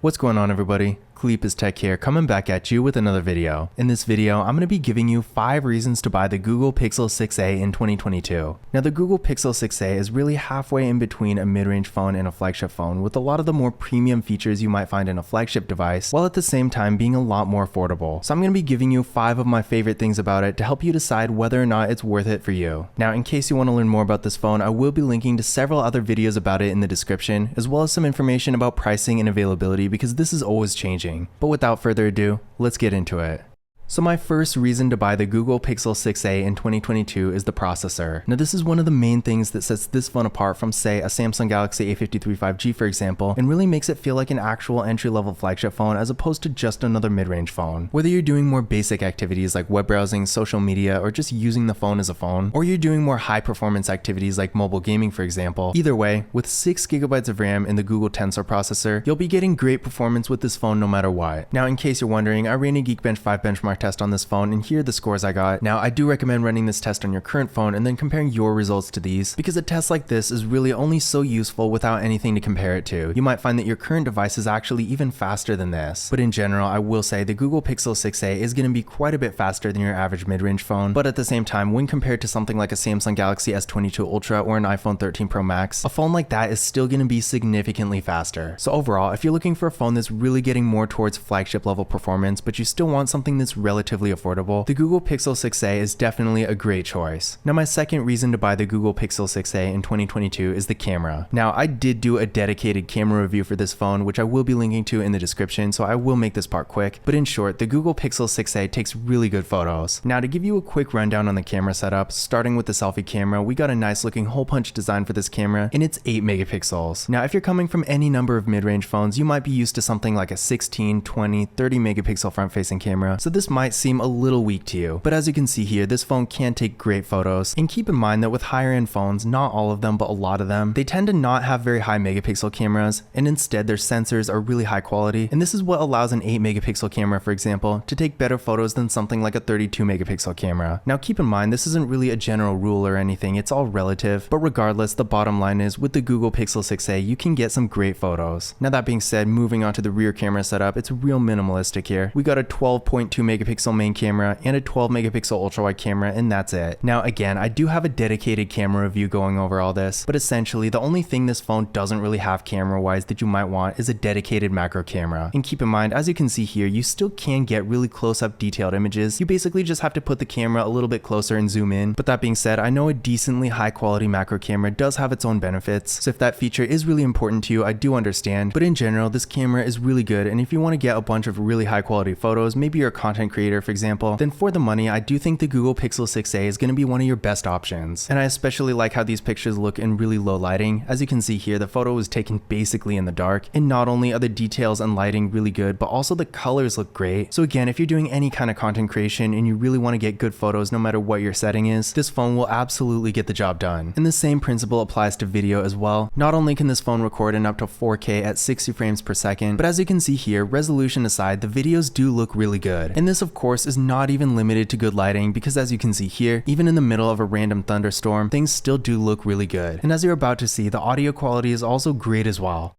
What's going on, everybody? Cleepus Tech here, coming back at you with another video. In this video, I'm going to be giving you 5 reasons to buy the Google Pixel 6a in 2022. Now, the Google Pixel 6a is really halfway in between a mid-range phone and a flagship phone, with a lot of the more premium features you might find in a flagship device, while at the same time being a lot more affordable. So I'm going to be giving you 5 of my favorite things about it to help you decide whether or not it's worth it for you. Now, in case you want to learn more about this phone, I will be linking to several other videos about it in the description, as well as some information about pricing and availability, because this is always changing. But without further ado, let's get into it. So my first reason to buy the Google Pixel 6a in 2022 is the processor. Now, this is one of the main things that sets this phone apart from, say, a Samsung Galaxy A53 5G, for example, and really makes it feel like an actual entry-level flagship phone as opposed to just another mid-range phone. Whether you're doing more basic activities like web browsing, social media, or just using the phone as a phone, or you're doing more high-performance activities like mobile gaming, for example, either way, with 6GB of RAM in the Google Tensor processor, you'll be getting great performance with this phone no matter what. Now, in case you're wondering, I ran a Geekbench 5 benchmark test on this phone, and here are the scores I got. Now, I do recommend running this test on your current phone and then comparing your results to these, because a test like this is really only so useful without anything to compare it to. You might find that your current device is actually even faster than this. But in general, I will say the Google Pixel 6a is going to be quite a bit faster than your average mid-range phone, but at the same time, when compared to something like a Samsung Galaxy S22 Ultra or an iPhone 13 Pro Max, a phone like that is still going to be significantly faster. So overall, if you're looking for a phone that's really getting more towards flagship level performance, but you still want something that's relatively affordable, the Google Pixel 6a is definitely a great choice. Now, my second reason to buy the Google Pixel 6a in 2022 is the camera. Now, I did do a dedicated camera review for this phone, which I will be linking to in the description, so I will make this part quick. But in short, the Google Pixel 6a takes really good photos. Now, to give you a quick rundown on the camera setup, starting with the selfie camera, we got a nice looking hole punch design for this camera, and it's 8 megapixels. Now, if you're coming from any number of mid-range phones, you might be used to something like a 16, 20, 30 megapixel front-facing camera, so this might seem a little weak to you. But as you can see here, this phone can take great photos, and keep in mind that with higher end phones, not all of them, but a lot of them, they tend to not have very high megapixel cameras, and instead their sensors are really high quality, and this is what allows an 8 megapixel camera, for example, to take better photos than something like a 32 megapixel camera. Now, keep in mind, this isn't really a general rule or anything, it's all relative, but regardless, the bottom line is with the Google Pixel 6a, you can get some great photos. Now, that being said, moving on to the rear camera setup, it's real minimalistic here. We got a 12.2 megapixel main camera and a 12 megapixel ultra wide camera, and that's it. Now, again, I do have a dedicated camera review going over all this, but essentially the only thing this phone doesn't really have camera wise that you might want is a dedicated macro camera. And keep in mind, as you can see here, you still can get really close up detailed images. You basically just have to put the camera a little bit closer and zoom in. But that being said, I know a decently high quality macro camera does have its own benefits, so if that feature is really important to you, I do understand. But in general, this camera is really good, and if you want to get a bunch of really high quality photos, maybe you're a content creator, for example, then for the money, I do think the Google Pixel 6a is going to be one of your best options. And I especially like how these pictures look in really low lighting. As you can see here, the photo was taken basically in the dark, and not only are the details and lighting really good, but also the colors look great. So again, if you're doing any kind of content creation and you really want to get good photos no matter what your setting is, this phone will absolutely get the job done. And the same principle applies to video as well. Not only can this phone record in up to 4K at 60 frames per second, but as you can see here, resolution aside, the videos do look really good. And this, of course, is not even limited to good lighting, because as you can see here, even in the middle of a random thunderstorm, things still do look really good. And as you're about to see, the audio quality is also great as well.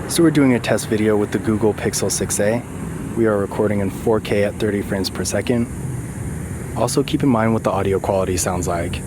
So we're doing a test video with the Google Pixel 6a. We are recording in 4K at 30 frames per second. Also, keep in mind what the audio quality sounds like.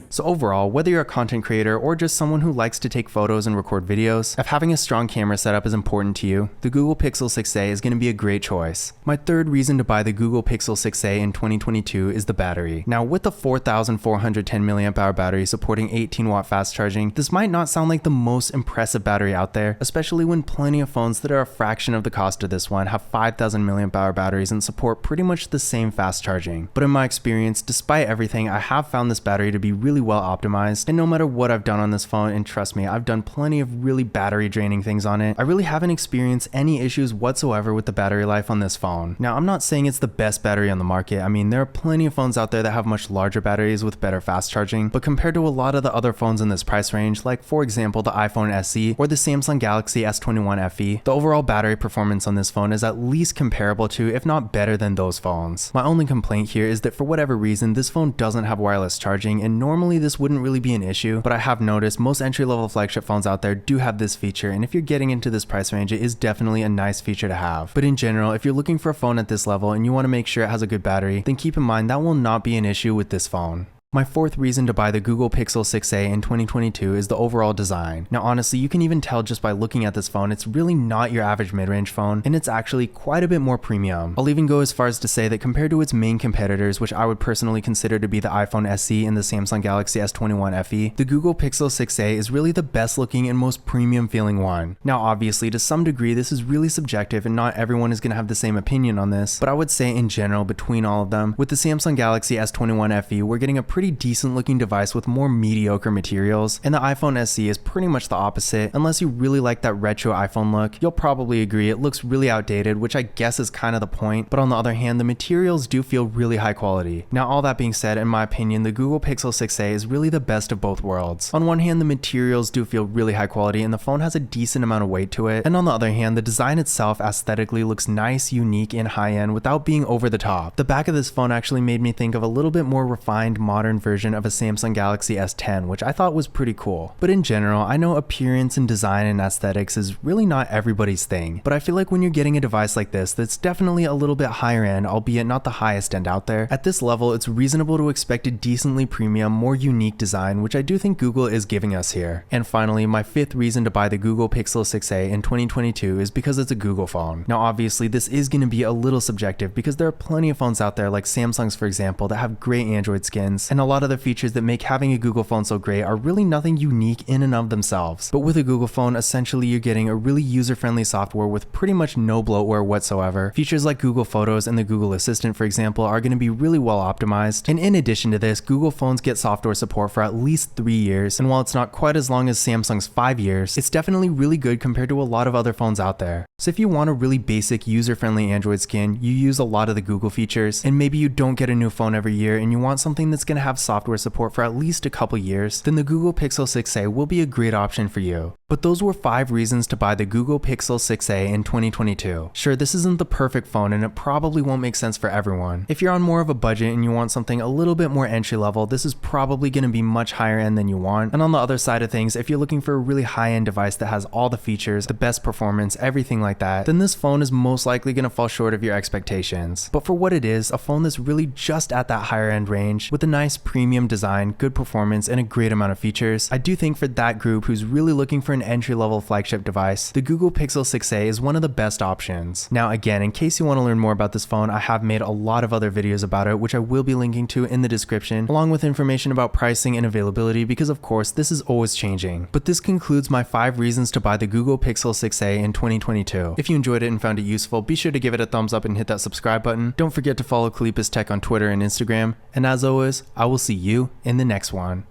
So overall, whether you're a content creator or just someone who likes to take photos and record videos, if having a strong camera setup is important to you, the Google Pixel 6a is going to be a great choice. My third reason to buy the Google Pixel 6a in 2022 is the battery. Now, with the 4,410 mAh battery supporting 18-watt fast charging, this might not sound like the most impressive battery out there, especially when plenty of phones that are a fraction of the cost of this one have 5,000 mAh batteries and support pretty much the same fast charging. But in my experience, despite everything, I have found this battery to be really well optimized, and no matter what I've done on this phone, and trust me, I've done plenty of really battery draining things on it, I really haven't experienced any issues whatsoever with the battery life on this phone. Now, I'm not saying it's the best battery on the market. I mean, there are plenty of phones out there that have much larger batteries with better fast charging, but compared to a lot of the other phones in this price range, like for example the iPhone SE or the Samsung Galaxy S21 FE, the overall battery performance on this phone is at least comparable to, if not better than, those phones. My only complaint here is that for whatever reason, this phone doesn't have wireless charging, and normally normally this wouldn't really be an issue, but I have noticed most entry-level flagship phones out there do have this feature, and if you're getting into this price range, it is definitely a nice feature to have. But in general, if you're looking for a phone at this level and you want to make sure it has a good battery, then keep in mind that will not be an issue with this phone. My fourth reason to buy the Google Pixel 6a in 2022 is the overall design. Now honestly, you can even tell just by looking at this phone, it's really not your average mid-range phone, and it's actually quite a bit more premium. I'll even go as far as to say that compared to its main competitors, which I would personally consider to be the iPhone SE and the Samsung Galaxy S21 FE, the Google Pixel 6a is really the best looking and most premium feeling one. Now obviously, to some degree, this is really subjective and not everyone is going to have the same opinion on this, but I would say in general, between all of them, with the Samsung Galaxy S21 FE, we're getting a pretty decent looking device with more mediocre materials, and the iPhone SE is pretty much the opposite. Unless you really like that retro iPhone look, you'll probably agree it looks really outdated, which I guess is kind of the point, but on the other hand, the materials do feel really high quality. Now all that being said, in my opinion, the Google Pixel 6a is really the best of both worlds. On one hand, the materials do feel really high quality and the phone has a decent amount of weight to it, and on the other hand, the design itself aesthetically looks nice, unique, and high-end without being over the top. The back of this phone actually made me think of a little bit more refined modern version of a Samsung Galaxy S10, which I thought was pretty cool. But in general, I know appearance and design and aesthetics is really not everybody's thing, but I feel like when you're getting a device like this that's definitely a little bit higher end, albeit not the highest end out there, at this level it's reasonable to expect a decently premium, more unique design, which I do think Google is giving us here. And finally, my fifth reason to buy the Google Pixel 6a in 2022 is because it's a Google phone. Now obviously this is going to be a little subjective because there are plenty of phones out there like Samsung's for example that have great Android skins, and a lot of the features that make having a Google phone so great are really nothing unique in and of themselves. But with a Google phone, essentially you're getting a really user-friendly software with pretty much no bloatware whatsoever. Features like Google Photos and the Google Assistant, for example, are going to be really well optimized. And in addition to this, Google phones get software support for at least 3 years. And while it's not quite as long as Samsung's 5 years, it's definitely really good compared to a lot of other phones out there. So if you want a really basic user-friendly Android skin, you use a lot of the Google features, and maybe you don't get a new phone every year and you want something that's going to have software support for at least a couple years, then the Google Pixel 6a will be a great option for you. But those were 5 reasons to buy the Google Pixel 6a in 2022. Sure, this isn't the perfect phone and it probably won't make sense for everyone. If you're on more of a budget and you want something a little bit more entry level, this is probably going to be much higher end than you want. And on the other side of things, if you're looking for a really high end device that has all the features, the best performance, everything like that, then this phone is most likely going to fall short of your expectations. But for what it is, a phone that's really just at that higher end range with a nice premium design, good performance, and a great amount of features, I do think for that group who's really looking for an entry-level flagship device, the Google Pixel 6a is one of the best options. Now again, in case you want to learn more about this phone, I have made a lot of other videos about it, which I will be linking to in the description, along with information about pricing and availability, because of course this is always changing. But this concludes my 5 reasons to buy the Google Pixel 6a in 2022. If you enjoyed it and found it useful, be sure to give it a thumbs up and hit that subscribe button. Don't forget to follow Kalipus Tech on Twitter and Instagram, and as always, I will see you in the next one.